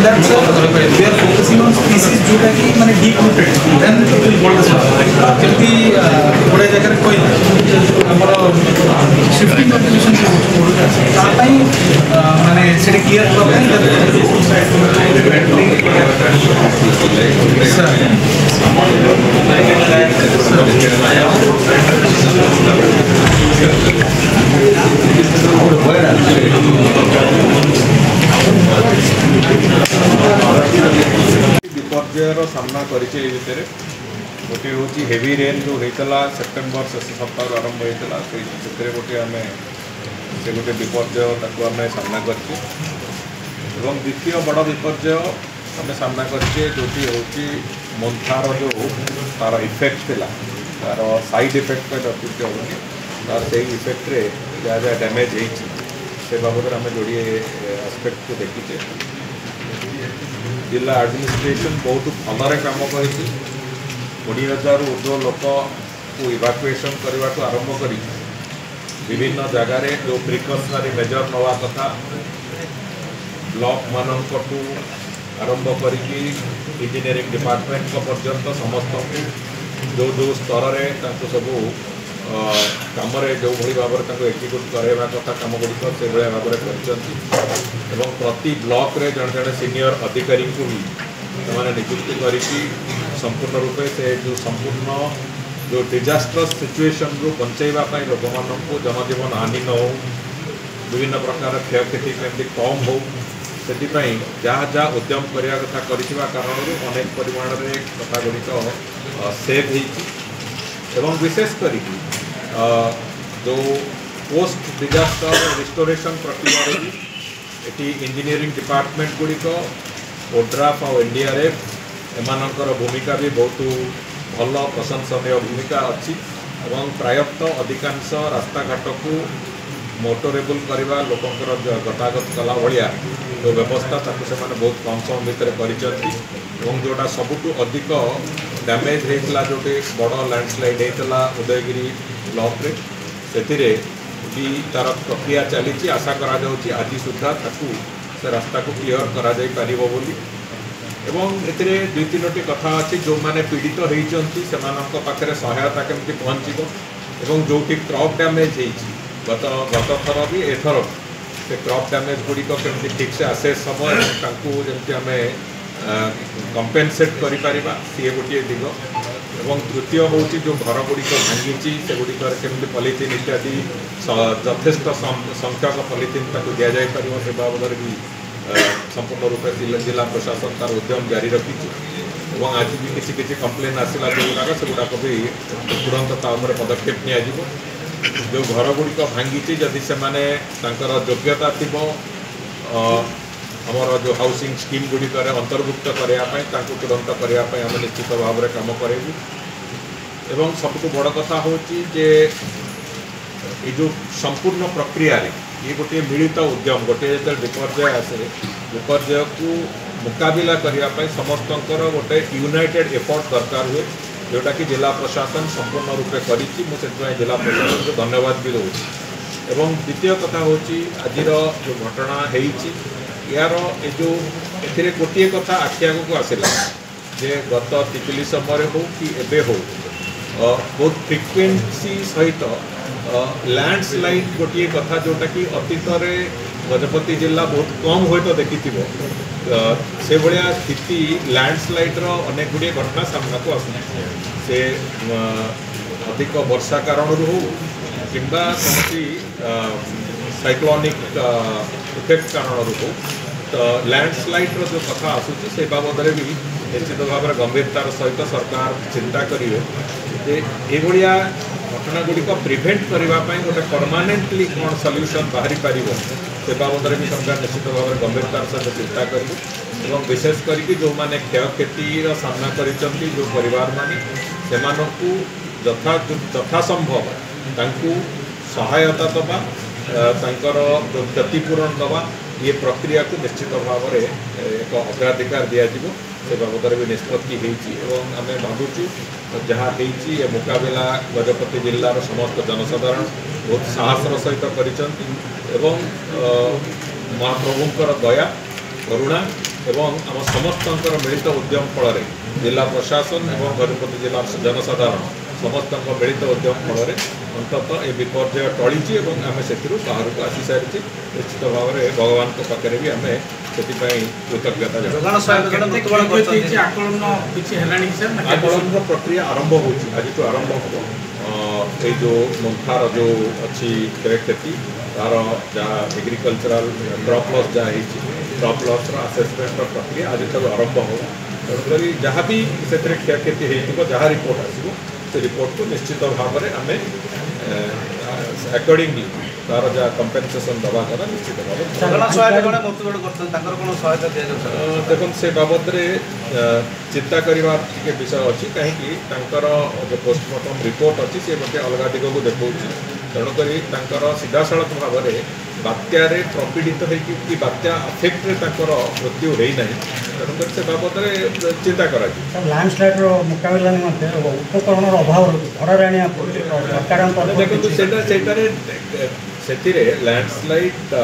that we are focusing on species जोटा कि माने deep rooted then it will hold us जल्दी बड़े जगह कोई हमारा shifting population जो होता है ताकि माने सेट केयर करते हैं विपर्यर सामना करें भितर गोटे हूँ हेवी रेन जो होता सेप्टेम्बर शेष सप्ताह आरंभ होता से गोटे आम से गोटे विपर्य आम सामना करें द्वितीय बड़ विपर्य आम सामना करें जो हूँ मंथार जो तार इफेक्ट थिला तार साइड इफेक्ट पर अत्युक्ति होनी तार से इफेक्ट रे जहाँ जहाँ डैमेज से बाबद आम जोड़े आस्पेक्ट को देखीचे जिला एडमिनिस्ट्रेशन बहुत भलरे काम कर 20,000 ऊर्ध्व लोक को इवाकुएशन करने को आरंभ कर विभिन्न जगार जो प्रिकसनरी मेजर नवा कथा ब्लॉक मानू आरंभ कर इंजीनियरिंग डिपार्टमेंट पर्यंत समस्त जो जो स्तर में सब कम जो भाव में एक्जिक्यूट करवा कथा कम गुड़िक से भाव में प्रति ब्लॉक रे जन जन सीनियर अधिकारी को भी से नियुक्ति कर संपूर्ण रूपे से जो संपूर्ण जो डिजास्टर्स सिचुएशन रू बचाइवाई लोक मानू जनजीवन हानि न हो विभिन्न प्रकार क्षयक्षति केमती कम हो से जहाँ जहाँ उद्यम करने कथा करथिबा कारण अनेक परिमाण में कथा गुड़िक सेव एवं विशेषकर जो पोस्ट डिजास्टर रिस्टोरेशन प्रक्रिया ये इंजीनियरिंग डिपार्टमेंट गुड़िक ओड्राफ और एनडीआरएफ एमानकर भूमिका भी बहुत भल प्रशंसनीय भूमिका अच्छी प्रायतः अधिकांश रास्ताघाट को मोटरेबल करवा लोकंर गतागत कला भाया जो व्यवस्था ताको से बहुत कम समय भितर जोटा सबुठु अधिक डैमेज होता जोटे बड़ लैंडस्लाइड होता उदयगिरी ब्लॉक रे से तार प्रक्रिया चली आशा करा आज सुधा से रास्ता को क्लीयर करा जाई परिबो बोली एवं एथिरे दुई तीनोटी कथा अच्छी जो मैंने पीड़ित होती से पाखे सहायता केमती पहुँचब एवं जो क्रॉप डैमेज गत थर भी एथर से क्रॉप डैमेज गुड़िक केमती ठीक से आसे समय जमी आम कंपेनसेट करि परिबा सी गोटे दिग एवं तृतीय हूँ जो घर गुड़िक भांगी से गुड़िक केमती पॉलिथिन इत्यादि यथेष्ट संख्यक पॉलिथिन दि जाए से बाबद भी संपूर्ण रूपे जिला प्रशासन तार उद्यम जारी रखी आज भी किसी कंप्लेन आसला जो गुड़ाक से गुड़ाक भी तुरंत पदक्षेप नि जो घर गुड़िक भांगी जदि से योग्यता थी आमर जो हाउसिंग स्कीम गुड़िक अंतर्भुक्त करने तुरंत करने आम निश्चित भाव में कम करूँ एवं सबुठ बड़ कथा हूँ जे ये जो संपूर्ण प्रक्रिया ये गोटे मिलित उद्यम गोटे जो विपर्य आसे विपर्य को मुकाबला करने समस्त गोटे यूनाइटेड एफर्ट दरकार हुए जोटा कि जिला प्रशासन संपूर्ण रूपे करी जिला प्रशासन को धन्यवाद भी दूँ एवं द्वितीय कथा हूँ आज जो घटना यार ये जो ए गोटे कथा आखि आग को आसला जे गत तितली समय हो कि एबे हो बहुत फ्रिक्वेन्सी सहित लैंडस्लाइड गोटे कथा जोटा कि अतीत गजपति जिला बहुत कम हो तो देखी से भाया स्थिति लैंडस्लाइड अनेक गुड़िए घटना सामना को आस से अधिक वर्षा कारण हो कि कौन साइक्लोनिक इफेक्ट कारण हो तो लैंडस्लाइड जो कथा आसूँ से बाबद भी निश्चित भाव में गंभीरतार सहित सरकार चिंता करेंगे ये घटना गुड़िक प्रिभेंट करने गोटे परमानेंटली कौन सल्यूशन बाहरी पार से बाबद भी सरकार निश्चित भाव में गंभीरतार सहित चिंता करेंगे और विशेष करके जो मैंने क्षयक्षतिर सामना कर जो परिवार माने यथासंभव सहायता दबा जो क्षतिपूरण दबा ये प्रक्रिया को निश्चित भाव में एक अग्राधिकार दिज्व से बाबद भी निष्पत्ति आम भावुँ जहाँ ये मुकाबला गजपति जिलार समस्त जनसाधारण बहुत साहसर सहित कर महाप्रभुंर दया करुणा एवं आम समस्त मिलित उद्यम फल जिला प्रशासन एवं गजपति जिला जनसाधारण समस्त मिलित उद्यम फल अंततः ये विपर्य टली आम से बाहर को आसी सारी निश्चित भाव में भगवान के पाखे भी आम से कृतज्ञता आकलन प्रक्रिया आरंभ हो आज आरंभ हम ये जो मुंथार जो अच्छी क्षति तार जहाँ एग्रिकल्चरल क्रॉप लॉस जहाँ क्रॉप लॉस आसेसमेंट प्रक्रिया आज तक आरंभ हो तेणुक जहाँ भी से क्षयक्षति हो जहाँ रिपोर्ट आसो से रिपोर्ट को निश्चित भाव में आम अकॉर्डिंगली तार जहाँ कंपेनसेसन दवा करा निश्चित देखो से बाबद चिंता करने विषय अच्छी कहीं जो पोस्टमार्टम रिपोर्ट अच्छी सी गोटे अलग दिग को देखा तेणुक सीधासख भाव में बात्यार प्रपीड़ित होती बात्या अफेक्ट मृत्यु होना तेणुक से बाबद चिंता कर लैंडस्लाइड मुकाबला निमंते उपकरण अभाव देखो लैंडस्लाइड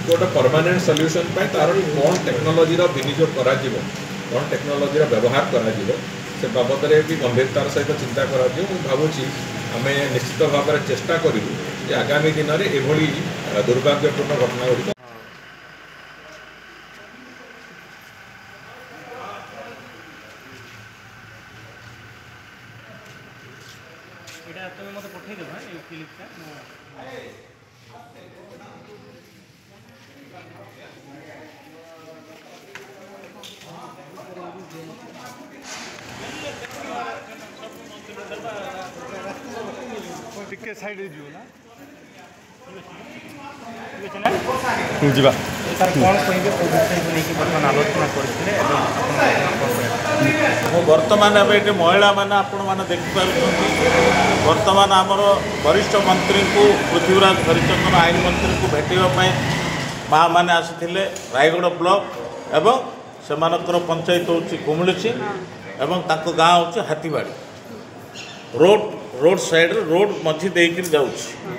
गोटे परमानेंट सॉल्यूशन तार कौन टेक्नोलोजी विनियोग करा कौन टेक्नोलोजी व्यवहार करा से बाबद भी गंभीरतार सहित चिंता कर भावुँ आम निश्चित भाव में चेष्टा करूँ कि आगामी दिन में एभली दुर्भाग्यपूर्ण घटना गुड़िक टिके साइड जो ना जीवा सर कौन कहिबे को विषय को लेके वर्तमान आलोचना करथिले मु वर्तमान ये महिला मैंने आपण मैंने देखिपुर वर्तमान आमर वरिष्ठ मंत्री को पृथ्वीराज हरिचंदन आईन मंत्री को भेटापी माँ मैंने आसी रायगढ़ ब्लॉक एवं से पंचायत हूँ कुमिलुची एवं गाँ हूँ हाथीबाड़ी रोड साइड रोड मझी देकर जाऊँ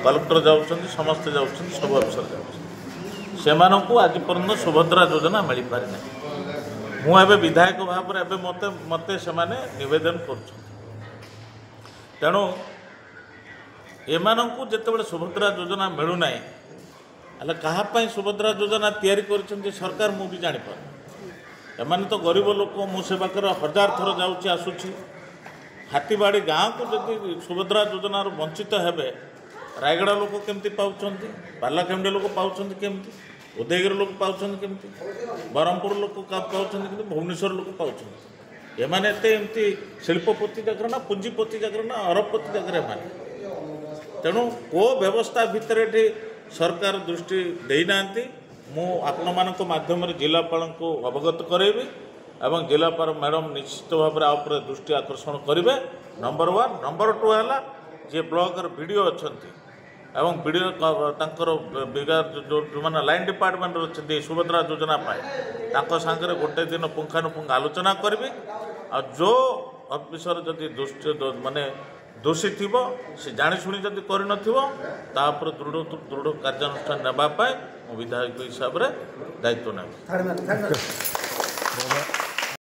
कलेक्टर जाऊँ समस्ते जाऊँ सब अफसर जाऊँ आज पर्यटन सुभद्रा योजना मिल पारि ना मुझे विधायक भाव में मत से नवेदन करेणु एमानू जिते सुभद्रा योजना मिलूना क्या सुभद्रा योजना तैयारी कर सरकार मु भी जापर एम तो गरीब लोक मुझे पाखे हजार थर जाऊँगी आसूँ हाथीबाड़ी गाँव को जब सुभद्रा योजना वंचित हेबे रायगढ़ लोक केमती पाँच बालाखेमडी लोक पाँच केमती उदयगिरी लोक पाँच केमती ब्रह्मपुर लोक पाँच भुवनेश्वर लोक पाँच एमाने एमती शिल्पपति जागर ना पुंजीपति जागर ना अरबपति जागर एमाने तेणु को व्यवस्था भितर सरकार दृष्टि देना मु आपण मानक माध्यम जिलापाल को अवगत करेबी एवं जिलापाल मैडम निश्चित भाव में दृष्टि आकर्षण करेंगे नंबर 1 नंबर 2 है जे ब्लॉक वीडियो अच्छा एवं वीडियो जो मैंने लाइन डिपार्टमेंट अच्छे सुभद्रा योजना पाए सांगे गोटे दिन पुंखानुपुंख आलोचना करी आ जो अफिसर जदि माने दोषी थी से जाशुणी जदि कर दृढ़ कार्यानुष्ठान नापी विधायक हिसाब से दायित्व ने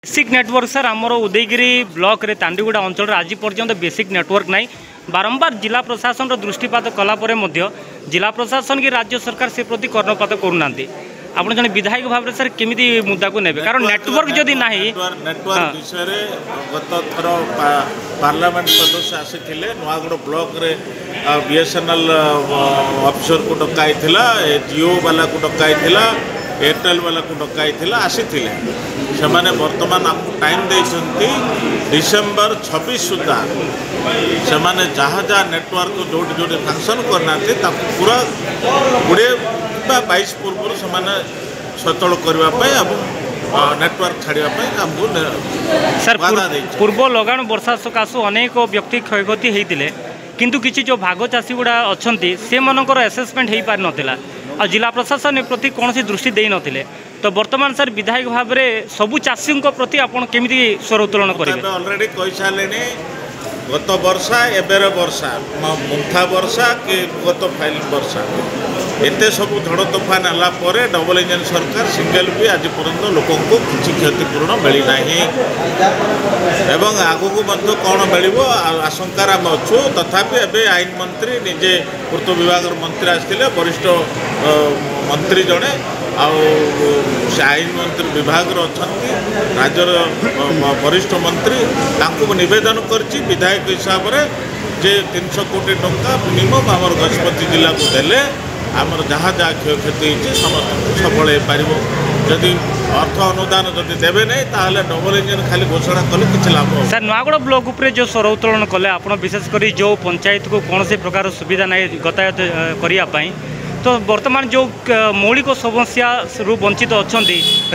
बेसिक नेटवर्क सर आमर उदयगिरी ब्लॉक रे तांडीगुड़ा अंचल आज पर्यंत बेसिक नेटवर्क नहीं बारंबार जिला प्रशासन दृष्टिपात कलापर जिला प्रशासन की राज्य सरकार से प्रति कर्णपात करूना आप जन विधायक भाव में सर केमी मुद्दा को नेबे कारण नेटवर्क जदि ना नेटवर्क विषय गत थर पार्लियामेंट सदस्य आसी नुआगढ़ ब्लॉक रे बीएसएनएल ऑफिसर को डकाई जियो वाला को डकाई एयरटेल वाला को डकाई आसी से बर्तमान आमको टाइम देते डिसेम्बर 26 सुधा से जहाँ जहाँ नेटवर्क जोटी जोटी फंक्शन करना पूरा 20 पूर्व से सचल करने नेटवर्क छाड़ापी आमको सर पूर्व लगाण वर्षा सकाशु अनेक व्यक्ति क्षयक्षति होते किंतु किसी जो भाग चाषी गुड़ा अच्छा से मनकर एसेसमेंट हो पार नाला आ जिला प्रशासन प्रति कौन दृष्टि दे नथिले तो वर्तमान सर विधायक भाव में सबू चाषी प्रति आप केमी स्वर उत्तोलन करेंगे ऑलरेडी कही सारे गत वर्षा एबेर वर्षा मुंथा वर्षा कि गत फाइल वर्षा एत सब झड़ तोफान है डबल इंजन सरकार सिंगल भी आज पर्यंत लोक किसी क्षतिपूर्ण मिलना एवं आगू कौन मिल आशंकार आम अच्छु तथापि एवं आईन मंत्री निजे पूर्त विभाग मंत्री आसते वरिष्ठ मंत्री जड़े आईन मंत्री विभाग अच्छा राज्यर वरिष्ठ मंत्री नवेदन कर विधायक हिसाब से 300 कोटी टंका मिनिमम आम गजपति जिला को देले आमर जहाँ जहाँ क्षयक्षति समस्त सफल हो पार जदि अर्थ अनुदान जदि देवे नहीं ताहले डबल इंजन खाली घोषणा कले किसी लाभ हो। सर नुआगड़ ब्लॉक उपरे जो स्वर उत्तोलन कले आप विशेषकर जो पंचायत को कौन से प्रकार सुविधा नहीं गतायात करने तो वर्तमान जो मौलिक समस्या रु वंचित अच्छा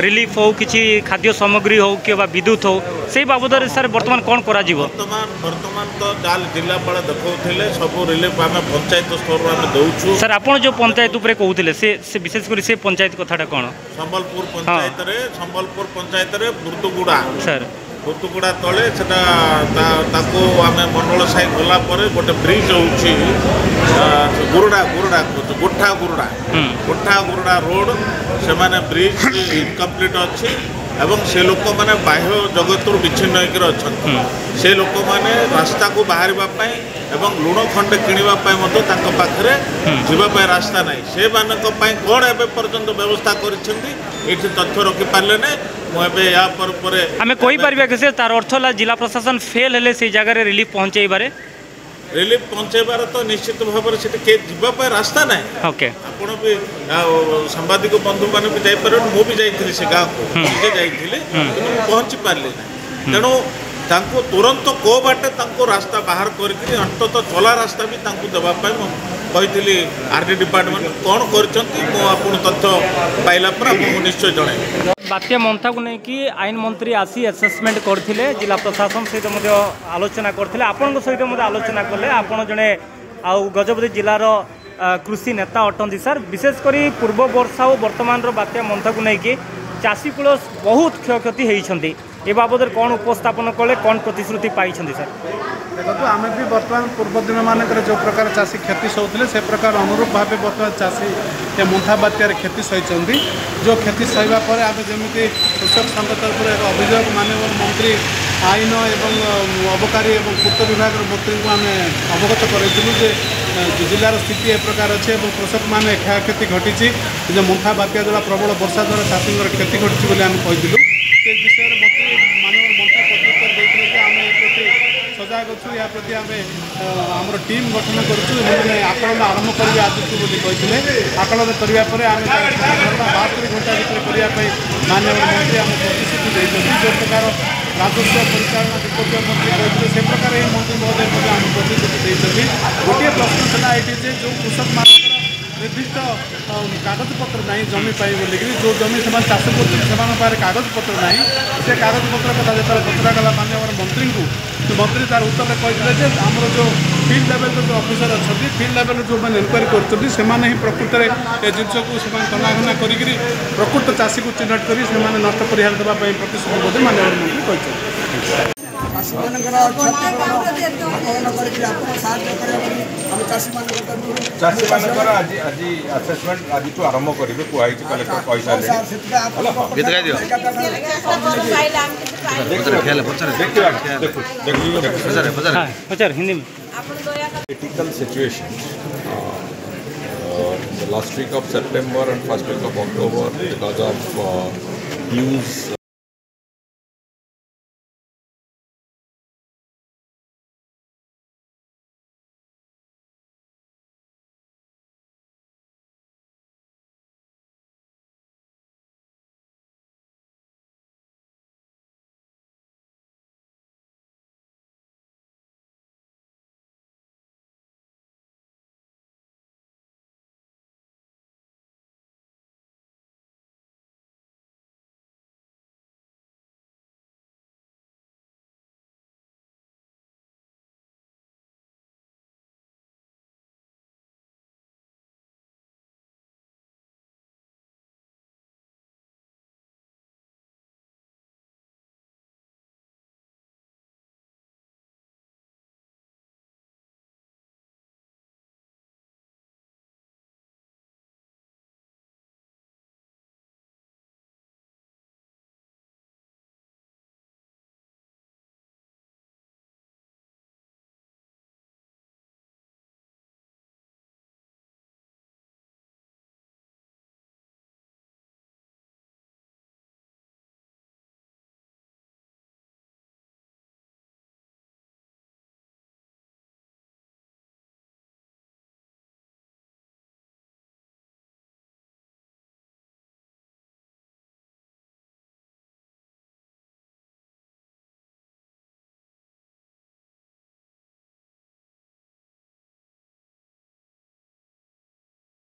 रिलीफ हो कि खाद्य सामग्री हो कि विद्युत हो से बाबद सर वर्तमान कौन करा वर्तमान तो जाल जिलापाल देखते सब रिलीफ आम पंचायत स्तर में दौचु। सर आप जो पंचायत उपरे कहते से विशेषकर से पंचायत कथाटा कौन संबलपुर पंचायत रे बुर्दुगुड़ा सर बुर्दुगुड़ा तले आम मंडल साई गला गोटे ब्रिज होची गुरुड़ा गोठा गुरुड़ा रोड से माने ब्रिज इनकम्प्लीट अच्छी एवं से लोक मैंने बाह्य जगत विच्छिन्न होकर अच्छा से लोक मैंने रास्ता को बाहर एवं लुण खंडे किणवाई पाखे जावाई रास्ता ना से कौन एवं पर्यंत व्यवस्था कर तथ्य रखिपारे ना मुझे आम कहीपर कि तार अर्थ है जिला प्रशासन फेल है से जगह रिलीफ पहुँचे रिलीफ पहुँचेबार तो निश्चित भाव से जावाई रास्ता ना ओके आपण भी सांबादिक बंधु मैंने भी जापर मुझे जाइए से गाँव को निजे जाइए पहुँची पारे ना तेणु तांको तुरंत को बाटे तांको रास्ता बाहर करके अंततः चला रास्ता भी तांको देवाई कही आरडी डिपार्टमेंट कौन कर तथ्य पाइला पर आपको निश्चय जन बात्या मंथा को लेकिन आईन मंत्री आसी एसेसमेंट करते जिला प्रशासन सहित आलोचना करते आपण सहित आलोचना कले आपड़ जड़े आउ गजपति जिलार कृषि नेता अटंती सर विशेषकर पूर्व वर्षा और वर्तमान बात्या मंथा को लेकिन चाषीकूल बहुत क्षयक्षति होती ए बाबद कौन उपस्थापन कले कौन प्रतिश्रुति पाई सर देखो आम भी बर्तमान पूर्व दिन मानक जो प्रकार चाषी क्षति सहते से प्रकार अनुरूप भाव बर्तमान चाषी ये मंथा बात्यार क्षति सही जो क्षति सहवा पर आम जमी कृषक संघ तरफ एक अभियोग माननीय मंत्री आईन एवं अबकारी और पूर्त विभाग मंत्री को आम अवगत करूँ जिलार स्थिति ए प्रकार अच्छे कृषक मैंने क्षयक्षति घटी जो मंथा बात्या द्वारा प्रबल वर्षा द्वारा चाषी क्षति घटी आम कहूँ से विषय मंत्री माननीय मंत्री प्रत्युत्तर देते कि आम प्रति सजग अच्छु या प्रति आम आमर टीम गठन करुँ आकलन आरंभ कर आज कहते आकलन करने आम 72 घंटा भर करने माननीय मंत्री आम प्रतिश्रुति देते जो प्रकार राजस्व परिचालना विपक्ष मंत्री कहते से प्रकार ये मंत्री महोदय आम प्रतिश्रुति देते गोटे प्रश्न था ये जो कृषक मान निर्दिष्ट कागजपत्र ना जमी पाई बोलिक जो जमी से चाष कर कागजपत्र ना से कागजपत्र कथा जो पचरागला माननीय मंत्री को मंत्री तार उत्तर कहते आमर जो फील्ड लेवल जो अफिसर अच्छा फील्ड लेवल जो मैंने इनक्वारी कर प्रकृत में जिनस को तनाघना कर प्रकृत चाषी को चिन्हट कर नष्ट परिहार देवाई प्रतिश्रुति माननीय मंत्री कहते चाषी मानकर आज आसेसमेंट आज आरंभ करेंगे कहुई कलेक्टर कही सारे हिंदी में critical situation. The last week of September and first week of October because of huge